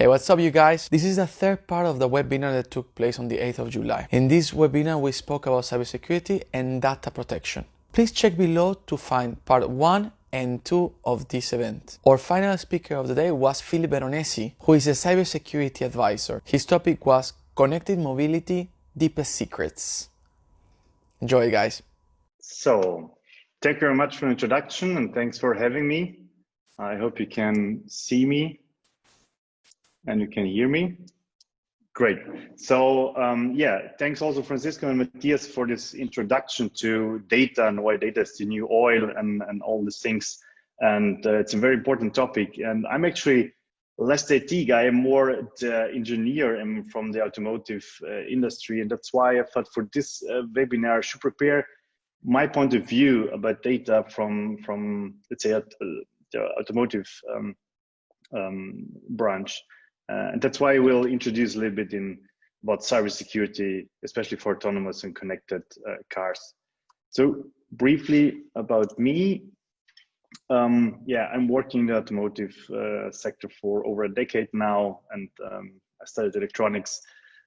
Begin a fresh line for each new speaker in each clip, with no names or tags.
Hey, what's up you guys? This is the third part of the webinar that took place on the 8th of July. In this webinar, we spoke about cybersecurity and data protection. Please check below to find part 1 and 2 of this event. Our final speaker of the day was Philip Veronesi, who is a cybersecurity advisor. His topic was Connected Mobility, Deepest Secrets. Enjoy, guys.
So, thank you very much for the introduction and thanks for having me. I hope you can see me and you can hear me. Great. So, yeah, thanks also Francisco and Matthias for this introduction to data and why data is the new oil and all these things. And it's a very important topic. And I'm actually less the IT guy, I'm more the engineer and from the automotive industry. And that's why I thought for this webinar, I should prepare my point of view about data from let's say the automotive branch, and that's why we'll introduce a little bit about cybersecurity, especially for autonomous and connected cars. So briefly about me, yeah, I'm working in the automotive sector for over a decade now, and I studied electronics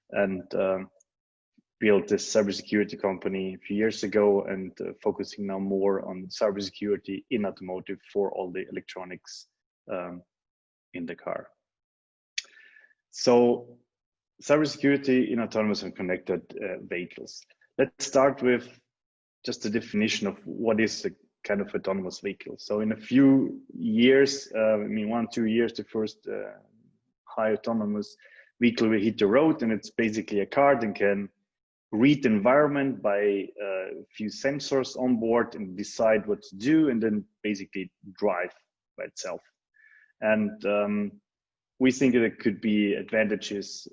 and built this cybersecurity company a few years ago, and focusing now more on cybersecurity in automotive for all the electronics in the car. So cybersecurity in autonomous and connected vehicles. Let's start with just a definition of what is a kind of autonomous vehicle. So in a few years, I mean 1-2 years, the first high autonomous vehicle will hit the road, and it's basically a car that can read the environment by a few sensors on board and decide what to do, and then basically drive by itself. And we think that it could be advantages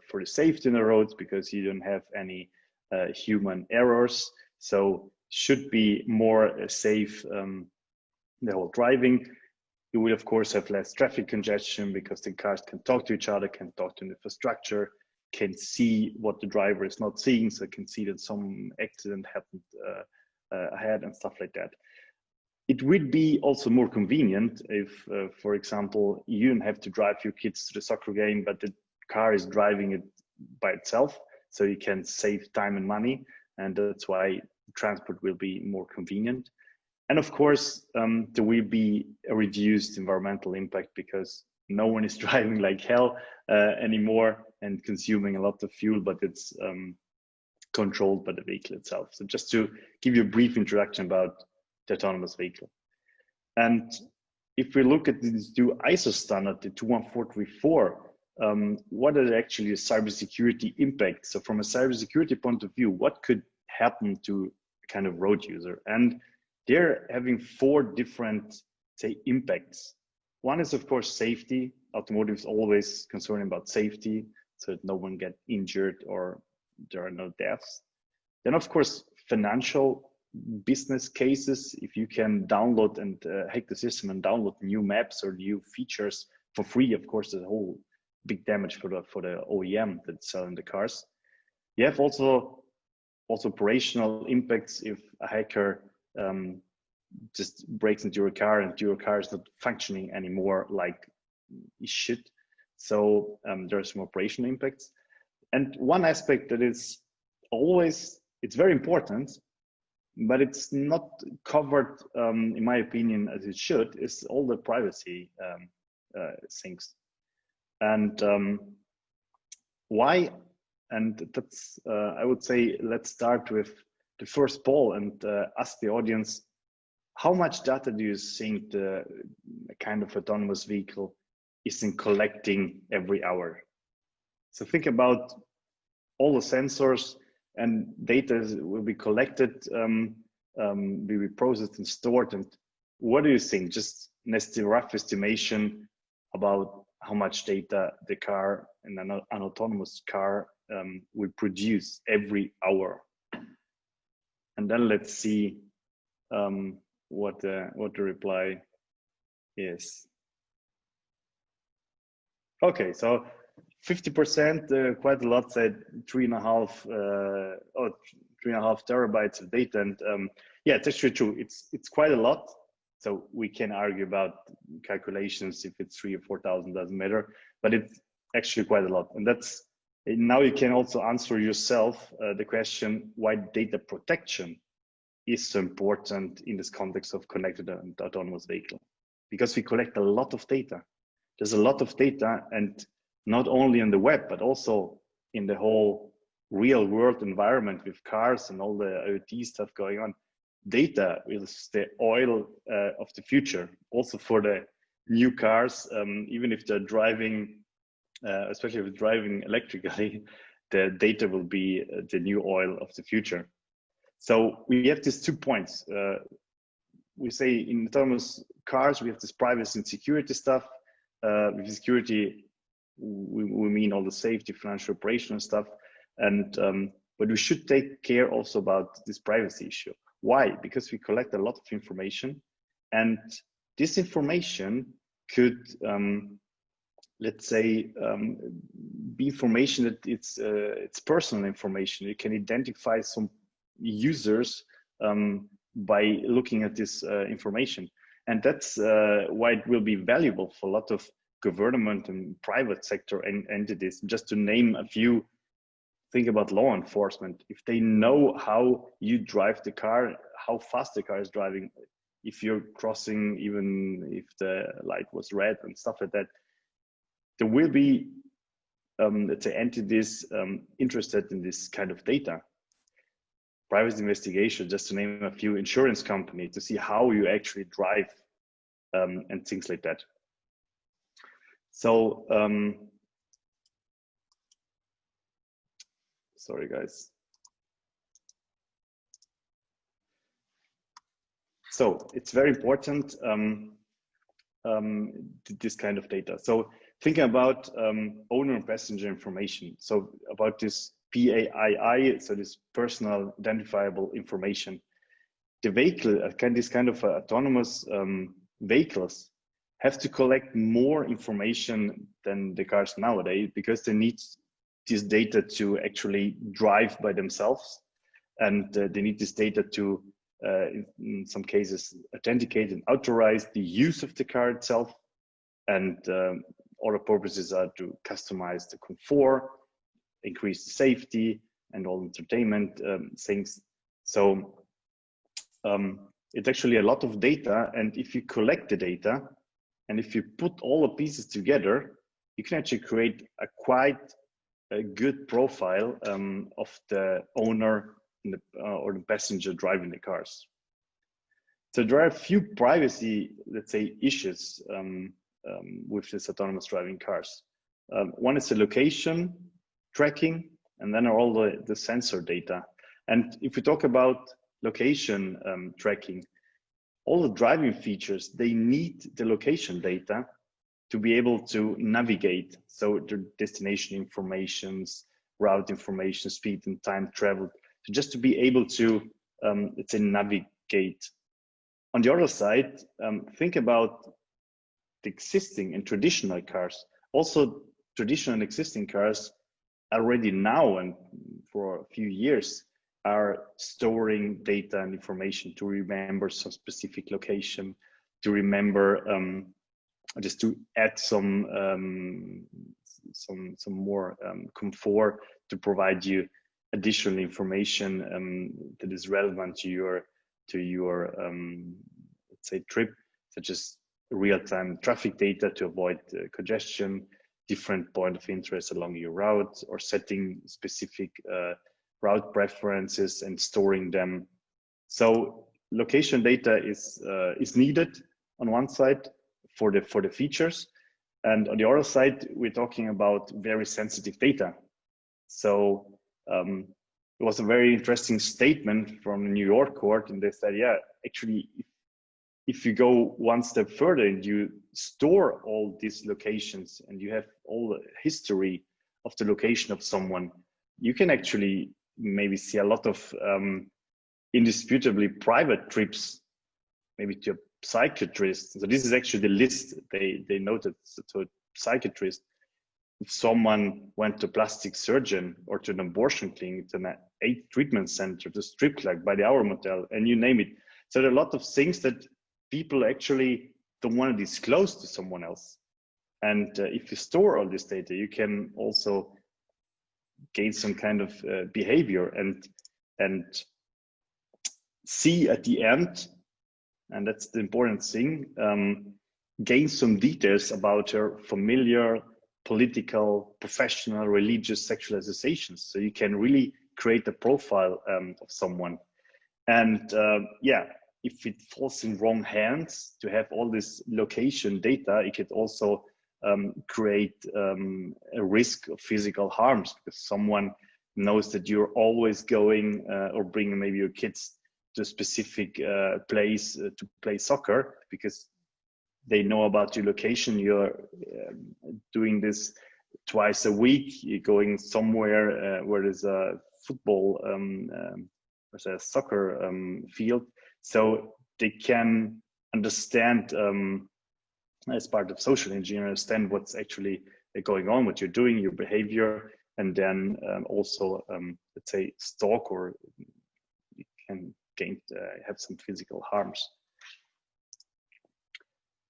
for the safety on the roads because you don't have any human errors. So should be more safe the whole driving. You will of course have less traffic congestion because the cars can talk to each other, can talk to the infrastructure, can see what the driver is not seeing, so can see that some accident happened ahead and stuff like that. It would be also more convenient if, for example, you don't have to drive your kids to the soccer game, but the car is driving it by itself, so you can save time and money, and that's why transport will be more convenient. And of course, there will be a reduced environmental impact because no one is driving like hell anymore and consuming a lot of fuel, but it's controlled by the vehicle itself. So just to give you a brief introduction about the autonomous vehicle. And if we look at these two ISO standard, the 21434, what are actually the cybersecurity impacts? So from a cybersecurity point of view, what could happen to a kind of road user? And they're having 4 different, say, impacts. One is, of course, safety. Automotive is always concerned about safety, so that no one gets injured or there are no deaths. Then, of course, financial business cases. If you can download and hack the system and download new maps or new features for free, of course, there's a whole big damage for the OEM that's selling the cars. You have also operational impacts if a hacker just breaks into your car and your car is not functioning anymore like it should. So there are some operational impacts. And one aspect that is always, it's very important, but it's not covered, in my opinion, as it should, is all the privacy things. And why? And that's, I would say, let's start with the first poll and ask the audience, how much data do you think the kind of autonomous vehicle is in collecting every hour? So think about all the sensors and data will be collected, will be processed and stored. And what do you think? Just a rough estimation about how much data the car and an autonomous car will produce every hour. And then let's see what the reply is. Okay, so 50%, quite a lot, said 3.5 terabytes of data, and yeah, it's actually true. It's quite a lot. So we can argue about calculations if it's 3,000 or 4,000, doesn't matter. But actually quite a lot. And that's, now you can also answer yourself the question why data protection is so important in this context of connected and autonomous vehicle. Because we collect a lot of data. There's a lot of data, and not only on the web, but also in the whole real world environment with cars and all the IoT stuff going on. Data is the oil of the future, also for the new cars, even if they're driving, especially if they're driving electrically, the data will be the new oil of the future. So we have these 2 points. We say in autonomous cars, we have this privacy and security stuff. With security, we mean all the safety, financial, operational stuff. And but we should take care also about this privacy issue. Why? Because we collect a lot of information, and this information could, let's say, be information that it's personal information. You can identify some users by looking at this information, and that's why it will be valuable for a lot of government and private sector entities. Just to name a few, think about law enforcement. If they know how you drive the car, how fast the car is driving, if you're crossing, even if the light was red and stuff like that, there will be, let's say, entities interested in this kind of data. Privacy investigation, just to name a few, insurance company, to see how you actually drive and things like that. So, sorry guys. So it's very important, this kind of data. So thinking about owner and passenger information. So about this PAII, so this personal identifiable information. The vehicle, this kind of autonomous vehicles have to collect more information than the cars nowadays, because they need this data to actually drive by themselves. And they need this data to, in some cases, authenticate and authorize the use of the car itself. And other purposes are to customize the comfort, increase the safety, and all entertainment things. So it's actually a lot of data. And if you collect the data, and if you put all the pieces together, you can actually create a quite a good profile of the owner and or the passenger driving the cars. So there are a few privacy, let's say, issues with this autonomous driving cars. One is the location tracking, and then are all the sensor data. And if we talk about location tracking, all the driving features, they need the location data to be able to navigate. So the destination informations, route information, speed and time traveled, so just to be able to, let's say, navigate. On the other side, think about the existing and traditional cars. Also, traditional and existing cars already now and for a few years are storing data and information to remember some specific location, to remember, just to add some more comfort, to provide you additional information that is relevant to your let's say trip, such as real-time traffic data to avoid congestion, different point of interest along your route, or setting specific route preferences and storing them. So location data is needed on one side for the features, and on the other side we're talking about very sensitive data. So it was a very interesting statement from the New York court, and they said, yeah, actually, if you go one step further and you store all these locations and you have all the history of the location of someone, you can actually maybe see a lot of indisputably private trips, maybe to a psychiatrist. So this is actually the list they noted. So psychiatrist, if someone went to a plastic surgeon or to an abortion clinic, to an AIDS treatment center, to strip club, by the hour motel, and you name it. So there are a lot of things that people actually don't want to disclose to someone else. And if you store all this data, you can also gain some kind of behavior and see at the end, and that's the important thing, gain some details about your familiar, political, professional, religious, sexual associations. So you can really create a profile of someone. And yeah, if it falls in wrong hands to have all this location data, it could also create a risk of physical harms, because someone knows that you're always going or bringing maybe your kids to a specific place to play soccer, because they know about your location. You're doing this twice a week. You're going somewhere where there's a football, there's a soccer field, so they can understand as part of social engineering, understand what's actually going on, what you're doing, your behavior, and then also let's say stalk, or you can gain have some physical harms.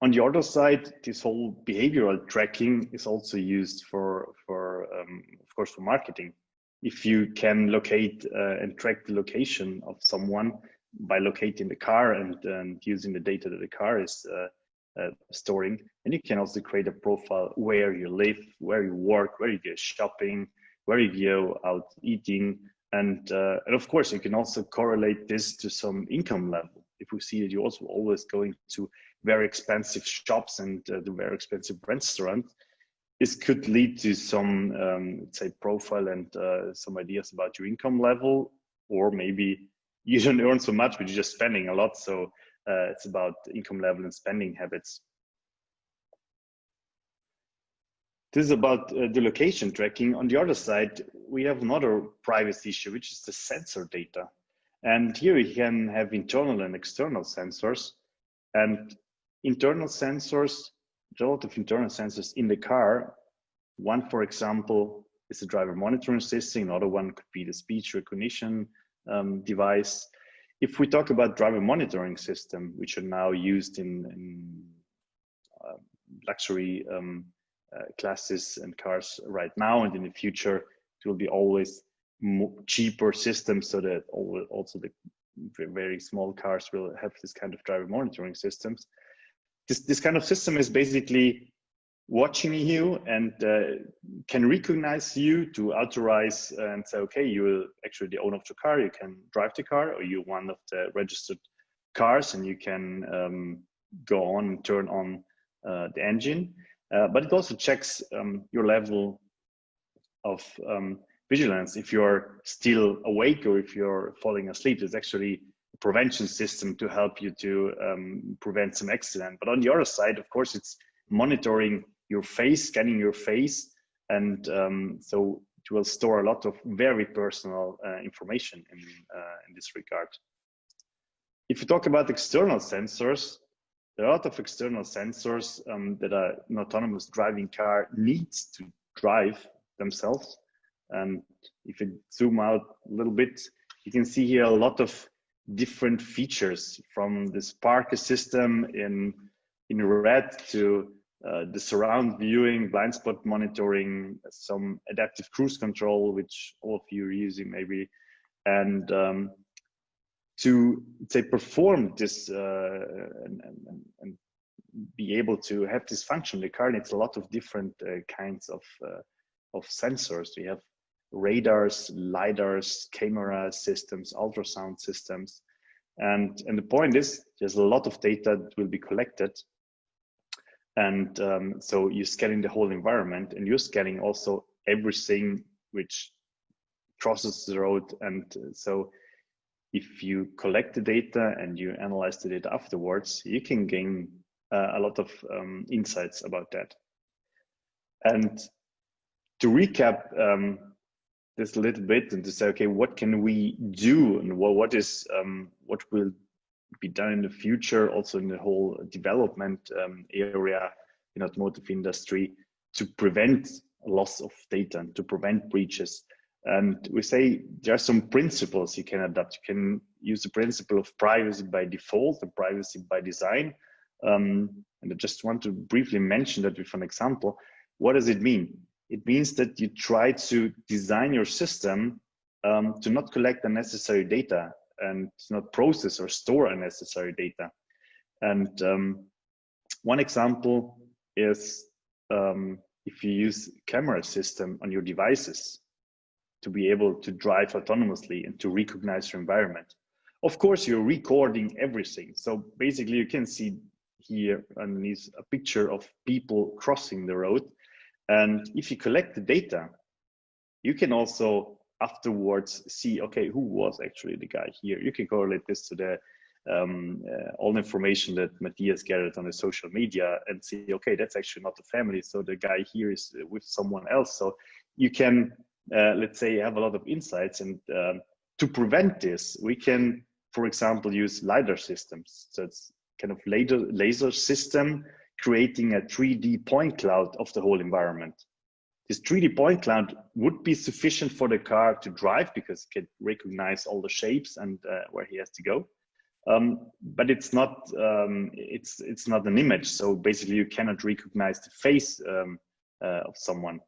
On the other side, this whole behavioral tracking is also used for of course, for marketing. If you can locate and track the location of someone by locating the car and using the data that the car is storing, and you can also create a profile where you live, where you work, where you go shopping, where you go out eating, and of course you can also correlate this to some income level. If we see that you're also always going to very expensive shops and the very expensive restaurants, this could lead to some let's say profile and some ideas about your income level, or maybe you don't earn so much but you're just spending a lot. So it's about income level and spending habits. This is about the location tracking. On the other side, we have another privacy issue, which is the sensor data. And here we can have internal and external sensors. And internal sensors, there's a lot of internal sensors in the car. One, for example, is the driver monitoring system. Another one could be the speech recognition device. If we talk about driver monitoring system, which are now used in luxury classes and cars right now, and in the future, it will be always cheaper systems, so that also the very small cars will have this kind of driver monitoring systems. This kind of system is basically watching you and can recognize you to authorize and say, okay, you're actually the owner of the car, you can drive the car, or you're one of the registered cars and you can go on and turn on the engine. But it also checks your level of vigilance. If you're still awake or if you're falling asleep, there's actually a prevention system to help you to prevent some accident. But on the other side, of course, it's monitoring your face, scanning your face, and so it will store a lot of very personal information in this regard. If you talk about external sensors, there are a lot of external sensors that an autonomous driving car needs to drive themselves. And if you zoom out a little bit, you can see here a lot of different features, from the Spark system in red to the surround viewing, blind spot monitoring, some adaptive cruise control, which all of you are using maybe, and to say perform this and be able to have this function, the car needs a lot of different kinds of sensors. We have radars, lidars, camera systems, ultrasound systems, and the point is there's a lot of data that will be collected, and so you're scanning the whole environment, and you're scanning also everything which crosses the road. And so if you collect the data and you analyze the data afterwards, you can gain a lot of insights about that. And to recap this a little bit and to say, okay, what can we do, and what will be done in the future, also in the whole development area in automotive industry, to prevent loss of data and to prevent breaches. And we say there are some principles you can adopt. You can use the principle of privacy by default and privacy by design. And I just want to briefly mention that with an example. What does it mean? It means that you try to design your system to not collect unnecessary data and to not process or store unnecessary data. And one example is if you use camera system on your devices to be able to drive autonomously and to recognize your environment. Of course, you're recording everything. So basically you can see here underneath a picture of people crossing the road. And if you collect the data, you can also afterwards see, okay, who was actually the guy here? You can correlate this to the all the information that Matthias gathered on the social media and see, okay, that's actually not the family. So the guy here is with someone else. So you can, let's say, have a lot of insights. And to prevent this, we can, for example, use LiDAR systems. So it's kind of laser system creating a 3D point cloud of the whole environment. This 3D point cloud would be sufficient for the car to drive because it can recognize all the shapes and where he has to go. But it's not it's not an image. So basically, you cannot recognize the face of someone.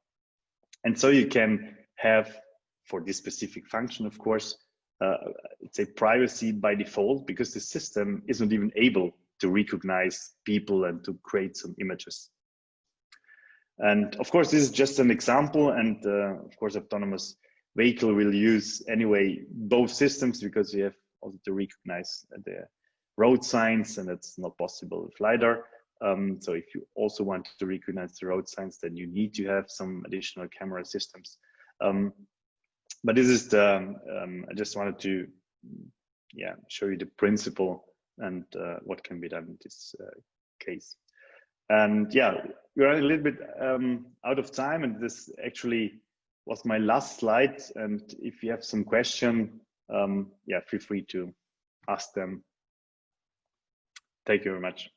And so you can have, for this specific function, of course, it's a privacy by default because the system is not even able to recognize people and to create some images. And of course, this is just an example. And of course, autonomous vehicle will use anyway both systems because you have also to recognize the road signs, and that's not possible with LiDAR. So if you also want to recognize the road signs, then you need to have some additional camera systems. But this is the, I just wanted to show you the principle and what can be done in this case. And yeah, we're a little bit out of time, and this actually was my last slide. And if you have some question, feel free to ask them. Thank you very much.